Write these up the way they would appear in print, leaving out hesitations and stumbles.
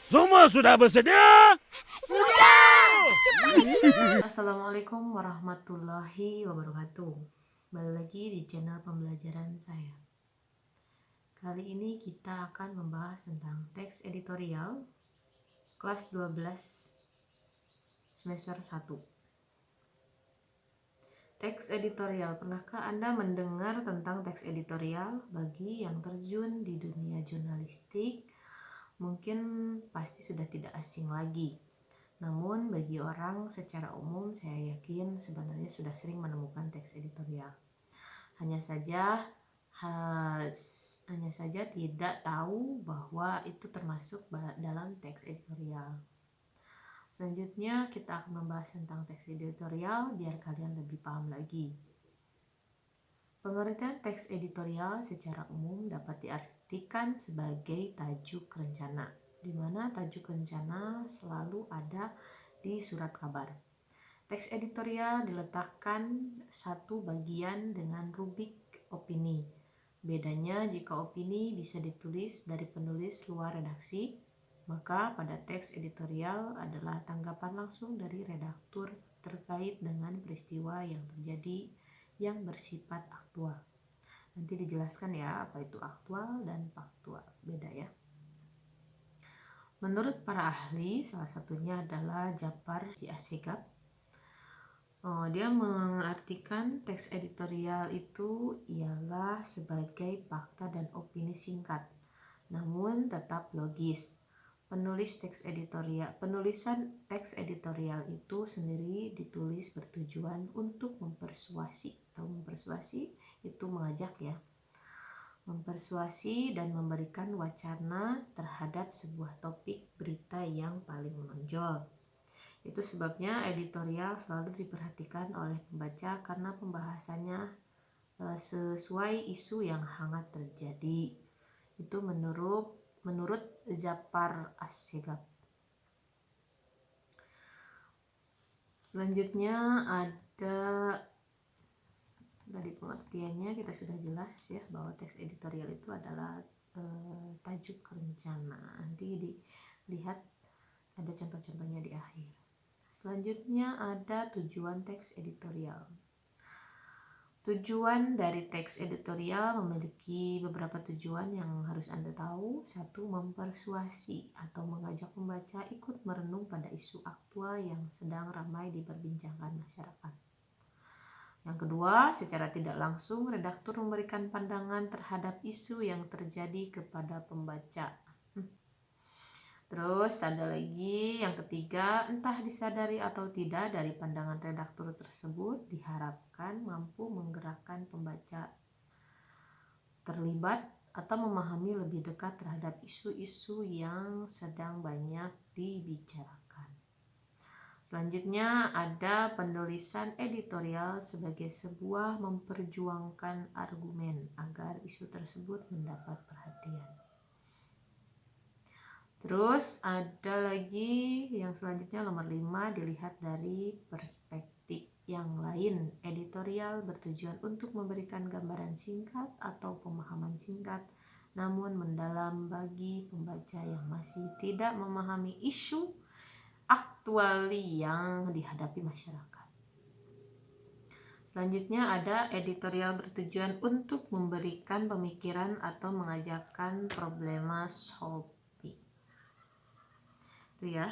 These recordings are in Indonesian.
Semua sudah bersedia? Sudah! Cepat! Assalamualaikum warahmatullahi wabarakatuh. Kembali lagi di channel pembelajaran saya. Kali ini kita akan membahas tentang teks editorial kelas 12 semester 1. Teks editorial. Pernahkah Anda mendengar tentang teks editorial? Bagi yang terjun di dunia jurnalistik, mungkin pasti sudah tidak asing lagi. Namun bagi orang secara umum saya yakin sebenarnya sudah sering menemukan teks editorial. Hanya saja tidak tahu bahwa itu termasuk dalam teks editorial. Selanjutnya kita akan membahas tentang teks editorial biar kalian lebih paham lagi. Pengertian teks editorial secara umum dapat diartikan sebagai tajuk rencana, di mana tajuk rencana selalu ada di surat kabar. Teks editorial diletakkan satu bagian dengan rubrik opini. Bedanya jika opini bisa ditulis dari penulis luar redaksi, maka pada teks editorial adalah tanggapan langsung dari redaktur terkait dengan peristiwa yang terjadi yang bersifat aktual. Nanti dijelaskan ya apa itu aktual dan faktual, beda ya. Menurut para ahli, salah satunya adalah Djafar Assegaf. Dia mengartikan teks editorial itu ialah sebagai fakta dan opini singkat, namun tetap logis. Penulisan teks editorial itu sendiri ditulis bertujuan untuk mempersuasi itu mengajak ya. Mempersuasi dan memberikan wacana terhadap sebuah topik berita yang paling menonjol. Itu sebabnya editorial selalu diperhatikan oleh pembaca karena pembahasannya sesuai isu yang hangat terjadi. Itu menurut Djafar Assegaf. Selanjutnya ada tadi pengertiannya kita sudah jelas ya bahwa teks editorial itu adalah tajuk rencana. Nanti dilihat ada contoh-contohnya di akhir. Selanjutnya ada tujuan teks editorial. Tujuan dari teks editorial memiliki beberapa tujuan yang harus Anda tahu. Satu, mempersuasi atau mengajak pembaca ikut merenung pada isu aktual yang sedang ramai diperbincangkan masyarakat. Yang kedua, secara tidak langsung redaktur memberikan pandangan terhadap isu yang terjadi kepada pembaca. Terus ada lagi yang ketiga, entah disadari atau tidak dari pandangan redaktur tersebut diharapkan mampu menggerakkan pembaca terlibat atau memahami lebih dekat terhadap isu-isu yang sedang banyak dibicarakan. Selanjutnya ada penulisan editorial sebagai sebuah memperjuangkan argumen agar isu tersebut mendapat perhatian. Terus ada lagi yang selanjutnya nomor 5, dilihat dari perspektif yang lain. Editorial bertujuan untuk memberikan gambaran singkat atau pemahaman singkat namun mendalam bagi pembaca yang masih tidak memahami isu aktual yang dihadapi masyarakat. Selanjutnya ada editorial bertujuan untuk memberikan pemikiran atau mengajarkan problema solving. Itu ya.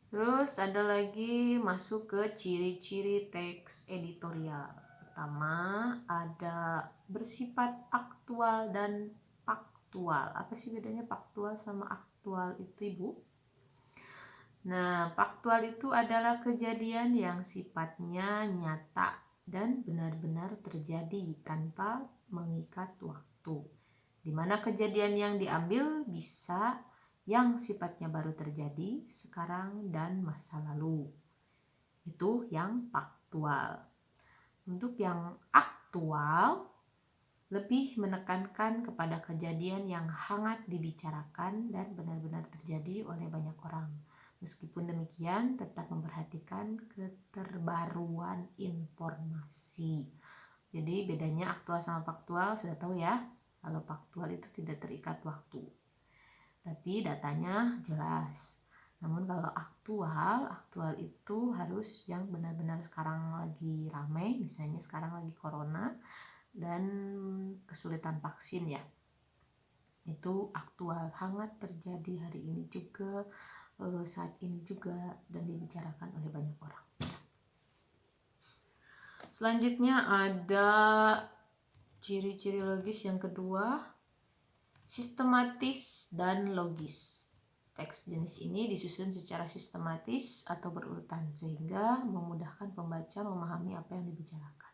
Terus ada lagi masuk ke ciri-ciri teks editorial. Pertama ada bersifat aktual dan faktual. Apa sih bedanya faktual sama aktual itu, Ibu? Nah, faktual itu adalah kejadian yang sifatnya nyata dan benar-benar terjadi tanpa mengikat waktu, di mana kejadian yang diambil bisa yang sifatnya baru terjadi sekarang dan masa lalu. Itu yang faktual. Untuk yang aktual lebih menekankan kepada kejadian yang hangat dibicarakan dan benar-benar terjadi oleh banyak orang. Meskipun demikian tetap memperhatikan keterbaruan informasi. Jadi bedanya aktual sama faktual sudah tahu ya. Kalau faktual itu tidak terikat waktu, tapi datanya jelas. Namun kalau aktual itu harus yang benar-benar sekarang lagi ramai, misalnya sekarang lagi corona dan kesulitan vaksin ya. Itu aktual, hangat terjadi hari ini juga, saat ini juga, dan dibicarakan oleh banyak orang. Selanjutnya ada ciri-ciri logis yang kedua, sistematis dan logis. Teks jenis ini disusun secara sistematis atau berurutan sehingga memudahkan pembaca memahami apa yang dibicarakan.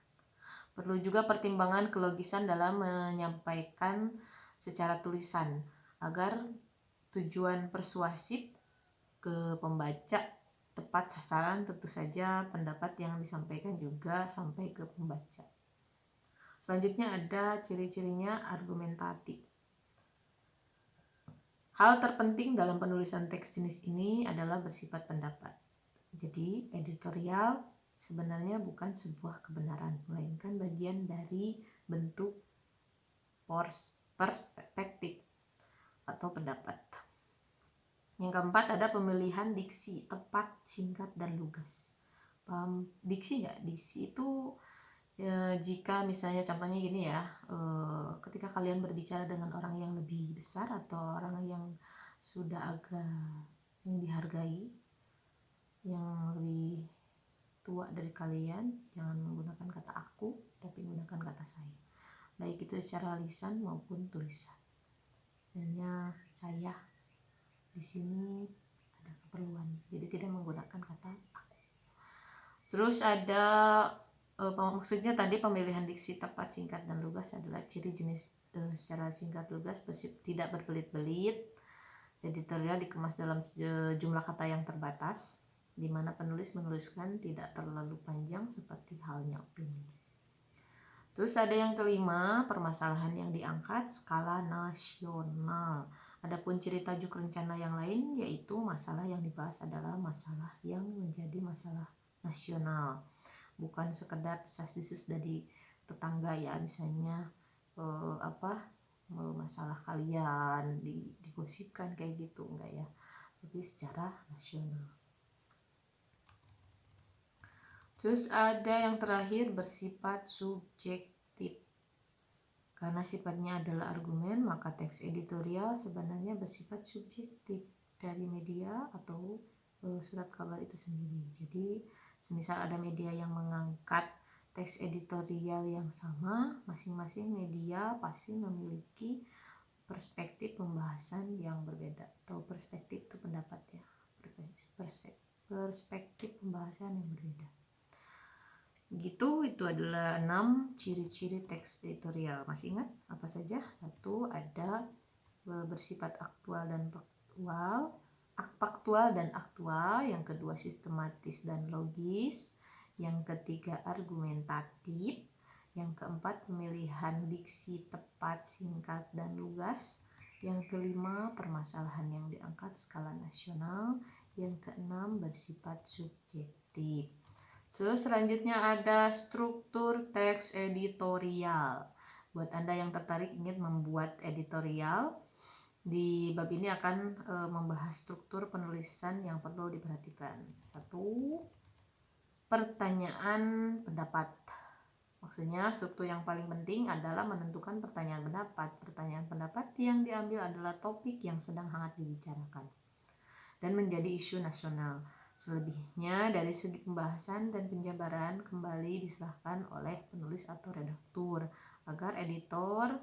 Perlu juga pertimbangan kelogisan dalam menyampaikan secara tulisan agar tujuan persuasif ke pembaca tepat sasaran. Tentu saja pendapat yang disampaikan juga sampai ke pembaca. Selanjutnya ada ciri-cirinya argumentatif. Hal terpenting dalam penulisan teks jenis ini adalah bersifat pendapat. Jadi editorial sebenarnya bukan sebuah kebenaran, melainkan bagian dari bentuk perspektif atau pendapat. Yang keempat ada pemilihan diksi tepat, singkat, dan lugas. Paham diksi nggak? Diksi itu jika misalnya contohnya gini ya, ketika kalian berbicara dengan orang yang lebih besar atau orang yang sudah agak yang dihargai, yang lebih tua dari kalian, jangan menggunakan kata aku tapi menggunakan kata saya, baik itu secara lisan maupun tulisan. Misalnya saya di sini ada keperluan, jadi tidak menggunakan kata aku. Terus ada maksudnya tadi pemilihan diksi tepat, singkat, dan lugas adalah ciri jenis secara singkat lugas, tidak berbelit-belit. Editorial dikemas dalam jumlah kata yang terbatas, di mana penulis menuliskan tidak terlalu panjang seperti halnya opini. Terus ada yang kelima, permasalahan yang diangkat skala nasional. Adapun ciri tajuk rencana yang lain yaitu masalah yang dibahas adalah masalah yang menjadi masalah nasional, bukan sekedar desas-desus dari tetangga ya, misalnya masalah kalian digosipkan kayak gitu, enggak ya, tapi secara nasional. Terus ada yang terakhir, bersifat subjektif. Karena sifatnya adalah argumen, maka teks editorial sebenarnya bersifat subjektif dari media atau surat kabar itu sendiri. Jadi semisal ada media yang mengangkat teks editorial yang sama, masing-masing media pasti memiliki perspektif pembahasan yang berbeda, atau perspektif itu pendapat ya, perspektif pembahasan yang berbeda. Begitu, itu adalah 6 ciri-ciri teks editorial. Masih ingat apa saja? 1, ada bersifat aktual dan aktual. Yang kedua, sistematis dan logis. Yang ketiga, argumentatif. Yang keempat, pemilihan diksi tepat, singkat, dan lugas. Yang kelima, permasalahan yang diangkat skala nasional. Yang keenam, bersifat subjektif. Selanjutnya ada struktur teks editorial. Buat Anda yang tertarik ingin membuat editorial, di bab ini akan membahas struktur penulisan yang perlu diperhatikan. 1, pertanyaan pendapat. Maksudnya struktur yang paling penting adalah menentukan pertanyaan pendapat. Pertanyaan pendapat yang diambil adalah topik yang sedang hangat dibicarakan dan menjadi isu nasional. Selebihnya dari segi pembahasan dan penjabaran kembali diserahkan oleh penulis atau redaktur, agar editor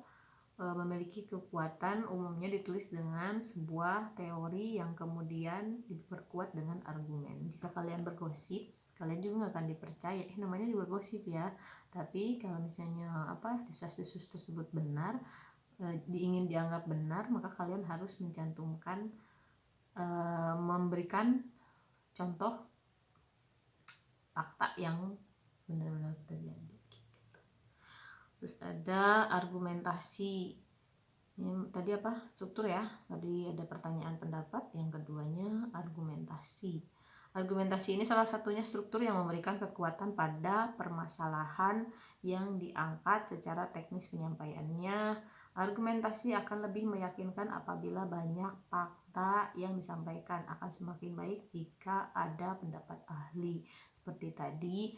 memiliki kekuatan. Umumnya ditulis dengan sebuah teori yang kemudian diperkuat dengan argumen. Jika kalian bergosip, kalian juga nggak akan dipercaya. Namanya juga gosip ya. Tapi kalau misalnya desas-desus tersebut benar, ingin dianggap benar, maka kalian harus mencantumkan, memberikan contoh fakta yang benar-benar terjadi. Terus ada argumentasi. Ini tadi struktur ya. Tadi ada pertanyaan pendapat, yang keduanya argumentasi. Argumentasi ini salah satunya struktur yang memberikan kekuatan pada permasalahan yang diangkat secara teknis penyampaiannya Argumentasi akan lebih meyakinkan apabila banyak fakta yang disampaikan, akan semakin baik jika ada pendapat ahli. Seperti tadi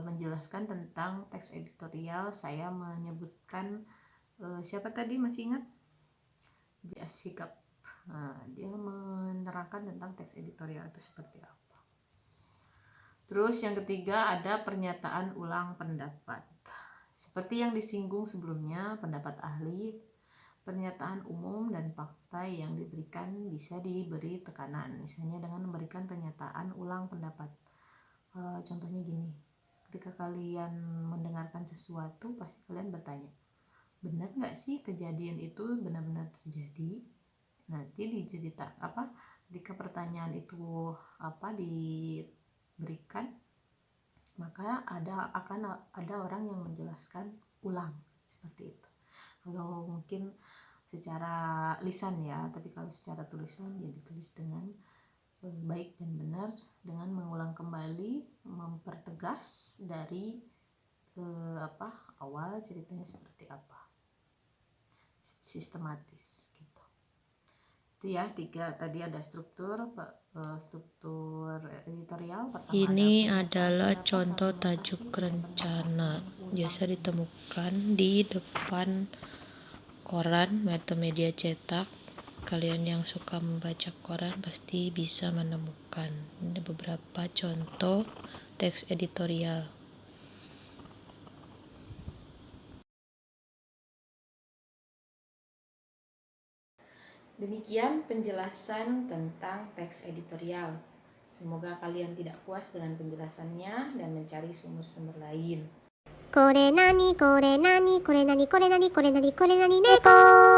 menjelaskan tentang teks editorial, saya menyebutkan siapa tadi, masih ingat? Jessica. Dia menerangkan tentang teks editorial itu seperti apa. Terus yang ketiga ada pernyataan ulang pendapat. Seperti yang disinggung sebelumnya, pendapat ahli, pernyataan umum dan fakta yang diberikan bisa diberi tekanan, misalnya dengan memberikan pernyataan ulang pendapat. Contohnya gini, ketika kalian mendengarkan sesuatu, pasti kalian bertanya, benar nggak sih kejadian itu benar-benar terjadi? Nanti ketika pertanyaan itu diberikan, maka akan ada orang yang menjelaskan ulang seperti itu. Kalau mungkin secara lisan ya, tapi kalau secara tulisan ya ditulis dengan baik dan benar, dengan mengulang kembali, mempertegas dari awal ceritanya seperti apa, sistematis gitu. Itu ya, 3 tadi ada struktur editorial. Pertama, Ini adalah contoh tajuk rencana, biasa ditemukan di depan koran atau media cetak. Kalian yang suka membaca koran pasti bisa menemukan. Ini beberapa contoh teks editorial. Demikian penjelasan tentang teks editorial. Semoga kalian tidak puas dengan penjelasannya dan mencari sumber-sumber lain. これなにこれなにこれなにこれなにこれなにこれなに猫